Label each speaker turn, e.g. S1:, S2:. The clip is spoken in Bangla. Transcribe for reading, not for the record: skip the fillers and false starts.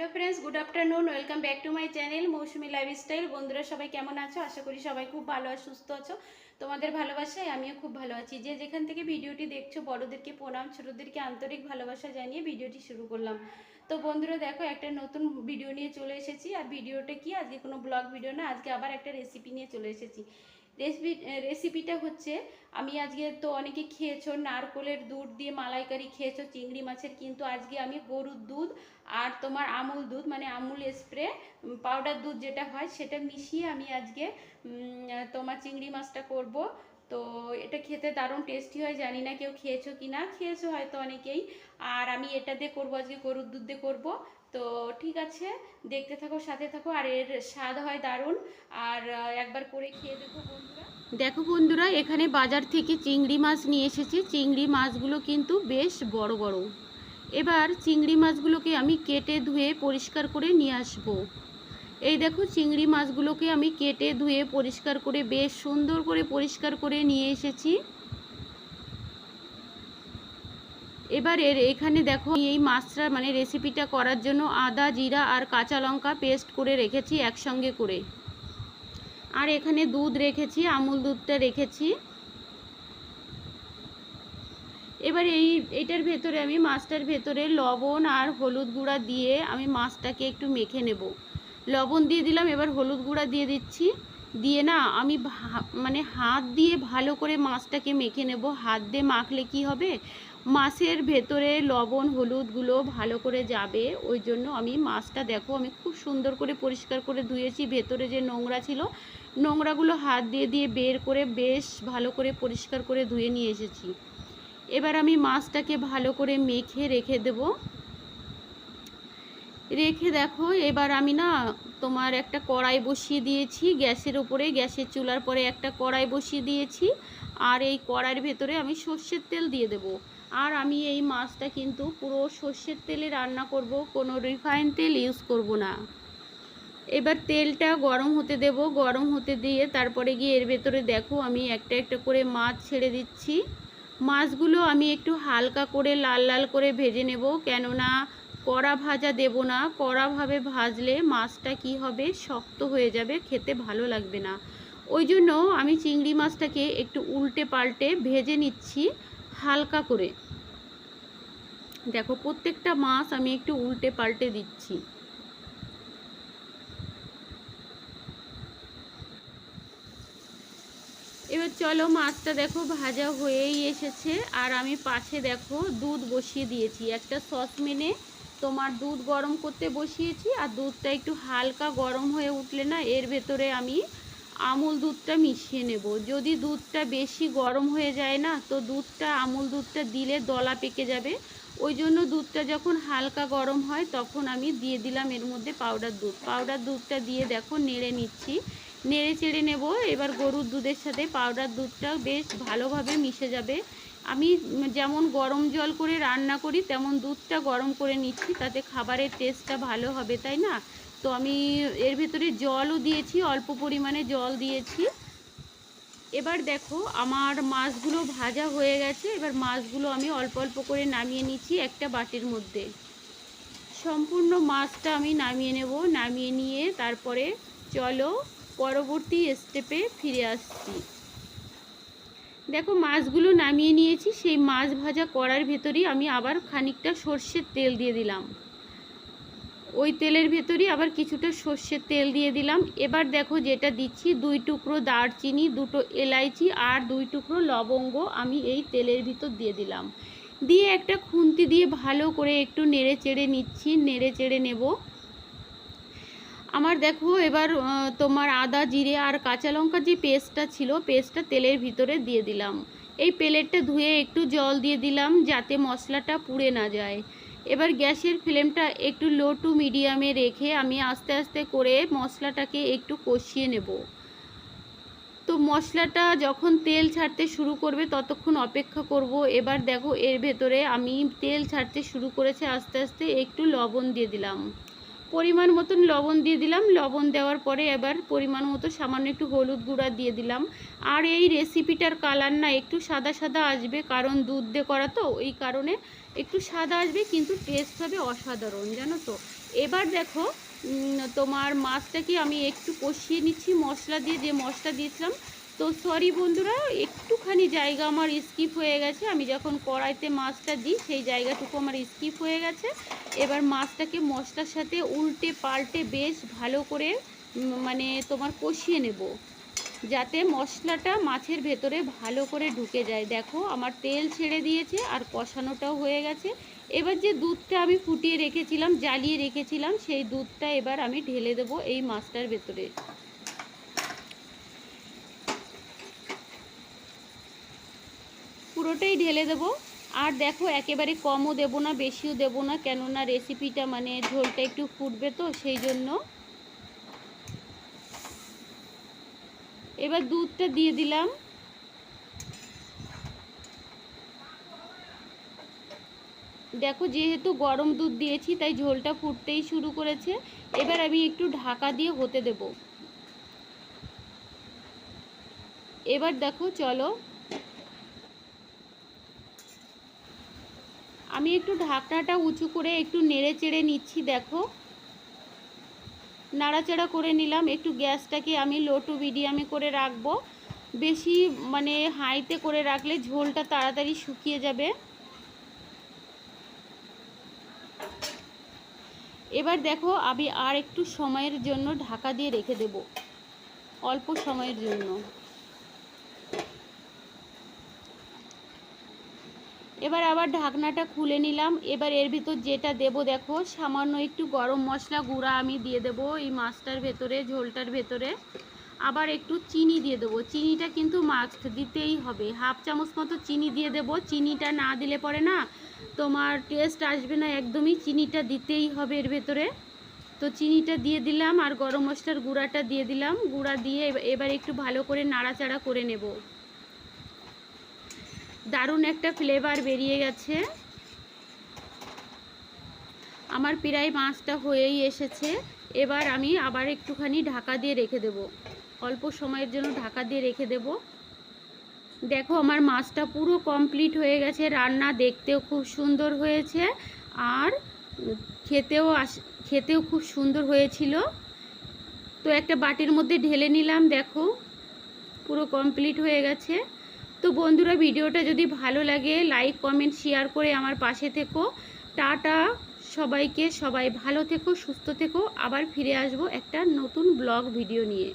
S1: Hello friends, good afternoon. Welcome back to my channel Moushumi lifestyle. বন্ধুরা সবাই কেমন আছো? আশা করি সবাই খুব ভালো আর সুস্থ আছো। তোমাদের ভালোবাসায় আমিও খুব ভালো আছি। যে যেখান থেকে ভিডিওটি দেখছো, বড়োদেরকে প্রণাম, ছোটোদেরকে আন্তরিক ভালোবাসা জানিয়ে ভিডিওটি শুরু করলাম। তো বন্ধুরা দেখো, একটা নতুন ভিডিও নিয়ে চলে এসেছি। আর ভিডিওটা কি, আজকে কোনো ব্লগ ভিডিও না, আজকে আবার একটা রেসিপি নিয়ে চলে এসেছি। রেসিপিটা হচ্ছে, আমি আজকে তো অনেকে খেয়েছো নারকোলের দুধ দিয়ে মালাইকারি খেয়েছো চিংড়ি মাছের, কিন্তু আজকে আমি গরুর দুধ আর তোমার আমুল দুধ মানে আমুল স্প্রে পাউডার দুধ যেটা হয় সেটা মিশিয়ে আমি আজকে তোমার চিংড়ি মাছটা করব। তো এটা খেতে দারুণ টেস্টি হয়। জানি না কেউ খেয়েছো কি না, খেয়েছো হয়তো অনেকেই। আর আমি এটা দিয়ে করবো, আজকে গরুর দুধ দিয়ে করবো। তো ঠিক আছে, দেখতে থাকো, সাথে থাকো। আর এর স্বাদ হয় দারুণ। আর একবার করে খেয়ে দেখো বন্ধুরা। দেখো বন্ধুরা, এখানে বাজার থেকে চিংড়ি মাছ নিয়ে এসেছি। চিংড়ি মাছগুলো কিন্তু বেশ বড় বড়। এবার চিংড়ি মাছগুলোকে আমি কেটে ধুয়ে পরিষ্কার করে নিয়ে আসব। এই দেখো, চিংড়ি মাছগুলোকে আমি কেটে ধুয়ে পরিষ্কার করে বেশ সুন্দর করে পরিষ্কার করে নিয়ে এসেছি। এবার এখানে দেখো, এই মাছটা মানে রেসিপিটা করার জন্য আদা, জিরা আর কাঁচা লঙ্কা পেস্ট করে রেখেছি একসঙ্গে করে। আর এখানে দুধ রেখেছি, আমুল দুধটা রেখেছি। এবার এইটার ভেতরে আমি মাছটার ভেতরে লবণ আর হলুদ গুঁড়া দিয়ে আমি মাছটাকে একটু মেখে নেব। লবণ দিয়ে দিলাম, এবার হলুদ গুঁড়া দিয়ে দিচ্ছি। দিয়ে না আমি মানে হাত দিয়ে ভালো করে মাছটাকে মেখে নেব। হাত দিয়ে মাখলে কি হবে, মাছের ভেতরে লবণ হলুদগুলো ভালো করে যাবে। ওই জন্য আমি মাছটা দেখো, আমি খুব সুন্দর করে পরিষ্কার করে ধুয়েছি। ভেতরে যে নোংরা ছিল, নোংরাগুলো হাত দিয়ে দিয়ে বের করে বেশ ভালো করে পরিষ্কার করে ধুয়ে নিয়ে এসেছি। এবার আমি মাছটাকে ভালো করে মেখে রেখে দেব। রেখে দেখো, এবার আমি না তোমার একটা কড়াই বসিয়ে দিয়েছি গ্যাসের উপরে। গ্যাসের চুলার পরে একটা কড়াই বসিয়ে দিয়েছি। আর এই কড়াইয়ের ভেতরে আমি সর্ষের তেল দিয়ে দেব। আর আমি এই মাছটা কিন্তু পুরো সর্ষের তেলে রান্না করব, কোনো রিফাইন তেল ইউজ করব না। এবার তেলটা গরম হতে দেব। গরম হতে দিয়ে তারপরে গিয়ে এর ভেতরে দেখো, আমি একটা একটা করে মাছ ছেড়ে দিচ্ছি। মাছগুলো আমি একটু হালকা করে লাল লাল করে ভেজে নেব, কেননা কড়া ভাজা দেব না। কড়াভাবে ভাজলে মাছটা কি হবে, শক্ত হয়ে যাবে, খেতে ভালো লাগবে না। ওই জন্য আমি চিংড়ি মাছটাকে একটু উল্টে পাল্টে ভেজে নিচ্ছি হালকা করে। দেখো, প্রত্যেকটা মাছ আমি একটু উল্টে পাল্টে দিচ্ছি। এবার চলো, মাছটা দেখো ভাজা হয়েই এসেছে। আর আমি পাশে দেখো দুধ বসিয়ে দিয়েছি। একটা সসপ্যানে তোমার দুধ গরম করতে বসিয়েছি। আর দুধটা একটু হালকা গরম হয়ে উঠলে না, এর ভেতরে আমি আমুল দুধটা মিশিয়ে নেব। যদি দুধটা বেশি গরম হয়ে যায় না, তো আমুল দুধটা দিলে দলা পেকে যাবে। ওই জন্য দুধটা যখন হালকা গরম হয় তখন আমি দিয়ে দিলাম এর মধ্যে পাউডার দুধ। পাউডার দুধটা দিয়ে দেখো নেড়ে নিচ্ছি, নেড়ে চেড়ে নেব। এবার গরুর দুধের সাথে পাউডার দুধটা বেশ ভালোভাবে মিশে যাবে। আমি যেমন গরম জল করে রান্না করি তেমন দুধটা গরম করে নিচ্ছি, তাতে খাবারের টেস্টটা ভালো হবে, তাই না? তো আমি এর ভেতরে জলও দিয়েছি, অল্প পরিমাণে জল দিয়েছি। এবার দেখো, আমার মাছগুলো ভাজা হয়ে গেছে। এবার মাছগুলো আমি অল্প অল্প করে নামিয়ে নিচ্ছি একটা বাটির মধ্যে। সম্পূর্ণ মাছটা আমি নামিয়ে নেব। নামিয়ে নিয়ে তারপরে চলো পরবর্তী স্টেপে ফিরে আসছি। দেখো, মাছগুলো নামিয়ে নিয়েছি। সেই মাছ ভাজা করার ভেতরেই আমি আবার খানিকটা সর্ষের তেল দিয়ে দিলাম। ওই তেলের ভেতরেই আবার কিছুটা সর্ষের তেল দিয়ে দিলাম। এবার দেখো যেটা দিচ্ছি, 2 টুকরো দারচিনি, 2টো এলাইচি আর 2 টুকরো লবঙ্গ আমি এই তেলের ভিতর দিয়ে দিলাম। দিয়ে একটা খুন্তি দিয়ে ভালো করে একটু নেড়ে চেড়ে নিচ্ছি, নেড়ে চেড়ে নেব। আমার দেখো এবার তোমার আদা জিরে আর কাঁচা লঙ্কার যে পেস্টটা ছিল, পেস্টটা তেলের ভিতরে দিয়ে দিলাম। এই প্লেটটা ধুয়ে একটু জল দিয়ে দিলাম যাতে মশলাটা পুড়ে না যায়। এবার গ্যাসের ফ্লেমটা একটু লো টু মিডিয়ামে রেখে আমি আস্তে আস্তে করে মশলাটাকে একটু কষিয়ে নেব। তো মশলাটা যখন তেল ছাড়তে শুরু করবে ততক্ষণ অপেক্ষা করব। এবার দেখো, এর ভেতরে আমি তেল ছাড়তে শুরু করেছে আস্তে আস্তে, একটু লবণ দিয়ে দিলাম, পরিমাণ মতন লবণ দিয়ে দিলাম। লবণ দেওয়ার পরে এবার পরিমাণ মতো সামান্য একটু হলুদ গুঁড়া দিয়ে দিলাম। আর এই রেসিপিটার কালার না একটু সাদা সাদা আসবে, কারণ দুধ দিয়ে করা তো, এই কারণে একটু সাদা আসবে, কিন্তু টেস্ট হবে অসাধারণ, জানো তো। এবার দেখো তোমার মাছটাকে আমি একটু কষিয়ে নিচ্ছি মশলা দিয়ে, যে মশলা দিয়েছিলাম। তো সরি বন্ধুরা, একটুখানি জায়গা আমার স্কিপ হয়ে গেছে, আমি যখন কড়াইতে মাছটা দিই সেই জায়গাটুকু আমার স্কিপ হয়ে গেছে। এবার মাছটাকে মশলার সাথে উল্টে পাল্টে বেশ ভালো করে মানে তোমার কষিয়ে নেব, যাতে মশলাটা মাছের ভেতরে ভালো করে ঢুকে যায়। দেখো আমার তেল ছেড়ে দিয়েছে আর কষানোটাও হয়ে গেছে। এবার যে দুধটা আমি ফুটিয়ে রেখেছিলাম, জ্বালিয়ে রেখেছিলাম, সেই দুধটা এবার আমি ঢেলে দেবো এই মাছটার ভেতরে। পুরোটাই ঢেলে দেবো। আর দেখো একেবারে কমও দেবো না, বেশিও দেবো না, কেননা রেসিপিটা মানে ঝোলটা একটু ফুটবে তো সেই জন্য। এবার দুধটা দিয়ে দিলাম। দেখো যেহেতু গরম দুধ দিয়েছি তাই ঝোলটা ফুটতেই শুরু করেছে। এবার আমি একটু ঢাকা দিয়ে হতে দেব। এবার দেখো চলো, আমি একটু ঢাকনাটা উঁচু করে একটু নেড়ে চেড়ে নিচ্ছি। দেখো নাড়াচাড়া করে নিলাম। একটু গ্যাসটাকে আমি লো টু মিডিয়ামে করে রাখবো, বেশি মানে হাইতে করে রাখলে ঝোলটা তাড়াতাড়ি শুকিয়ে যাবে। এবার দেখো আমি আর একটু সময়ের জন্য ঢাকা দিয়ে রেখে দেব, অল্প সময়ের জন্য। এবার আবার ঢাকনাটা খুলে নিলাম। এবার এর ভিতর যেটা দেব দেখো, সামান্য একটু গরম মশলা গুঁড়া আমি দিয়ে দেব এই মাছটার ভেতরে, ঝোলটার ভেতরে। আবার একটু চিনি দিয়ে দেবো, চিনিটা কিন্তু মাস্ট দিতেই হবে, হাফ চামচ মতো চিনি দিয়ে দেব। চিনিটা না দিলে পরে না তোমার টেস্ট আসবে না একদমই, চিনিটা দিতেই হবে এর ভেতরে। তো চিনিটা দিয়ে দিলাম আর গরম মশলার গুঁড়াটা দিয়ে দিলাম। গুঁড়া দিয়ে এবার একটু ভালো করে নাড়াচাড়া করে নেব। দারুণ একটা ফ্লেভার বেরিয়ে গেছে। আমার প্রায় মাছটা হয়েই এসেছে। এবার আমি আবার একটুখানি ঢাকা দিয়ে রেখে দেব, অল্প সময়ের জন্য ঢাকা দিয়ে রেখে দেব। দেখো আমার মাছটা পুরো কমপ্লিট হয়ে গেছে রান্না, দেখতেও খুব সুন্দর হয়েছে আর খেতেও খুব সুন্দর হয়েছিল। তো একটা বাটির মধ্যে ঢেলে নিলাম। দেখো পুরো কমপ্লিট হয়ে গেছে। তো বন্ধুরা ভিডিওটা যদি ভালো লাগে লাইক কমেন্ট শেয়ার করে আমার পাশে থেকো। টাটা সবাইকে, সবাই ভালো থেকো, সুস্থ থেকো। আবার ফিরে আসবো একটা নতুন ব্লগ ভিডিও নিয়ে।